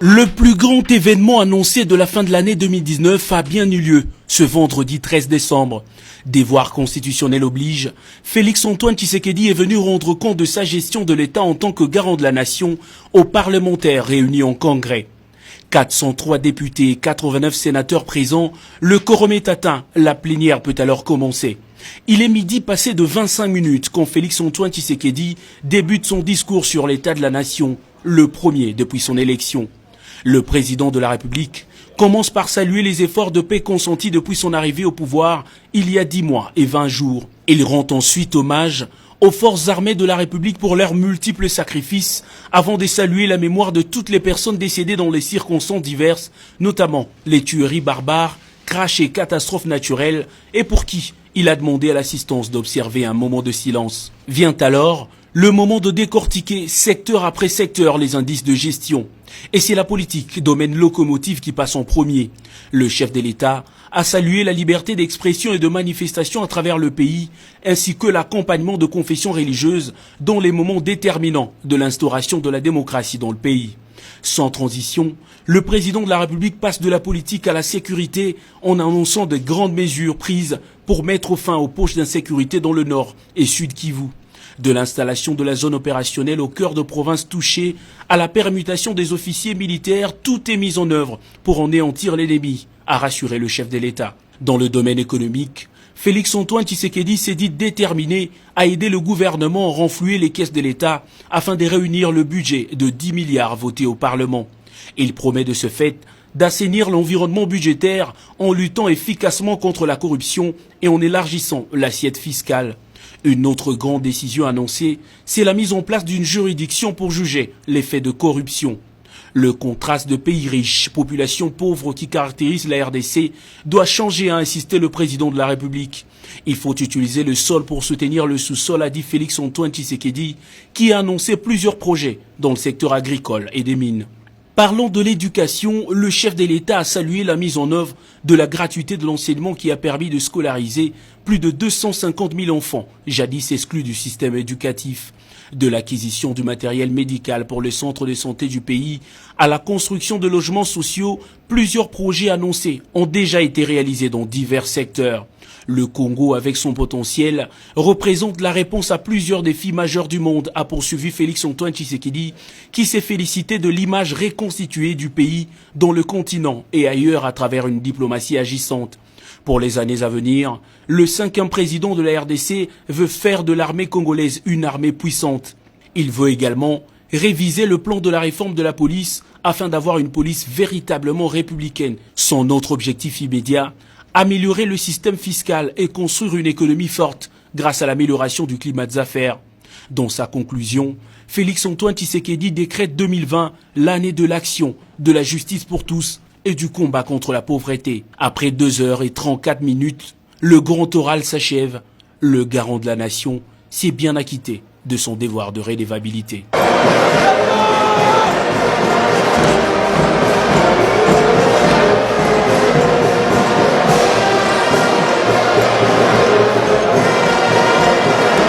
Le plus grand événement annoncé de la fin de l'année 2019 a bien eu lieu ce vendredi 13 décembre. Devoir constitutionnel oblige, Félix-Antoine Tshisekedi est venu rendre compte de sa gestion de l'État en tant que garant de la nation aux parlementaires réunis en congrès. 403 députés et 89 sénateurs présents, le quorum est atteint, la plénière peut alors commencer. Il est midi passé de 25 minutes quand Félix-Antoine Tshisekedi débute son discours sur l'état de la nation, le premier depuis son élection. Le président de la République commence par saluer les efforts de paix consentis depuis son arrivée au pouvoir il y a 10 mois et 20 jours. Il rend ensuite hommage aux forces armées de la République pour leurs multiples sacrifices avant de saluer la mémoire de toutes les personnes décédées dans les circonstances diverses, notamment les tueries barbares, crashs et catastrophes naturelles, et pour qui il a demandé à l'assistance d'observer un moment de silence. Vient alors le moment de décortiquer secteur après secteur les indices de gestion. Et c'est la politique, domaine locomotive, qui passe en premier. Le chef de l'État a salué la liberté d'expression et de manifestation à travers le pays, ainsi que l'accompagnement de confessions religieuses dans les moments déterminants de l'instauration de la démocratie dans le pays. Sans transition, le président de la République passe de la politique à la sécurité en annonçant de grandes mesures prises pour mettre fin aux poches d'insécurité dans le nord et sud Kivu. De l'installation de la zone opérationnelle au cœur de provinces touchées à la permutation des officiers militaires, tout est mis en œuvre pour anéantir l'ennemi, a rassuré le chef de l'État. Dans le domaine économique, Félix-Antoine Tshisekedi s'est dit déterminé à aider le gouvernement à renflouer les caisses de l'État afin de réunir le budget de 10 milliards voté au Parlement. Il promet de ce fait d'assainir l'environnement budgétaire en luttant efficacement contre la corruption et en élargissant l'assiette fiscale. Une autre grande décision annoncée, c'est la mise en place d'une juridiction pour juger les faits de corruption. Le contraste de pays riches, population pauvre qui caractérise la RDC doit changer, a insisté le président de la République. Il faut utiliser le sol pour soutenir le sous-sol, a dit Félix-Antoine Tshisekedi, qui a annoncé plusieurs projets dans le secteur agricole et des mines. Parlant de l'éducation, le chef de l'État a salué la mise en œuvre de la gratuité de l'enseignement qui a permis de scolariser plus de 250 000 enfants, jadis exclus du système éducatif. De l'acquisition du matériel médical pour les centres de santé du pays à la construction de logements sociaux, plusieurs projets annoncés ont déjà été réalisés dans divers secteurs. Le Congo, avec son potentiel, représente la réponse à plusieurs défis majeurs du monde, a poursuivi Félix-Antoine Tshisekedi, qui s'est félicité de l'image reconstituée du pays dans le continent et ailleurs à travers une diplomatie agissante. Pour les années à venir, le 5e président de la RDC veut faire de l'armée congolaise une armée puissante. Il veut également réviser le plan de la réforme de la police afin d'avoir une police véritablement républicaine. Son autre objectif immédiat, améliorer le système fiscal et construire une économie forte grâce à l'amélioration du climat des affaires. Dans sa conclusion, Félix-Antoine Tshisekedi décrète 2020 l'année de l'action, de la justice pour tous et du combat contre la pauvreté. Après 2h34, le grand oral s'achève. Le garant de la nation s'est bien acquitté de son devoir de redevabilité.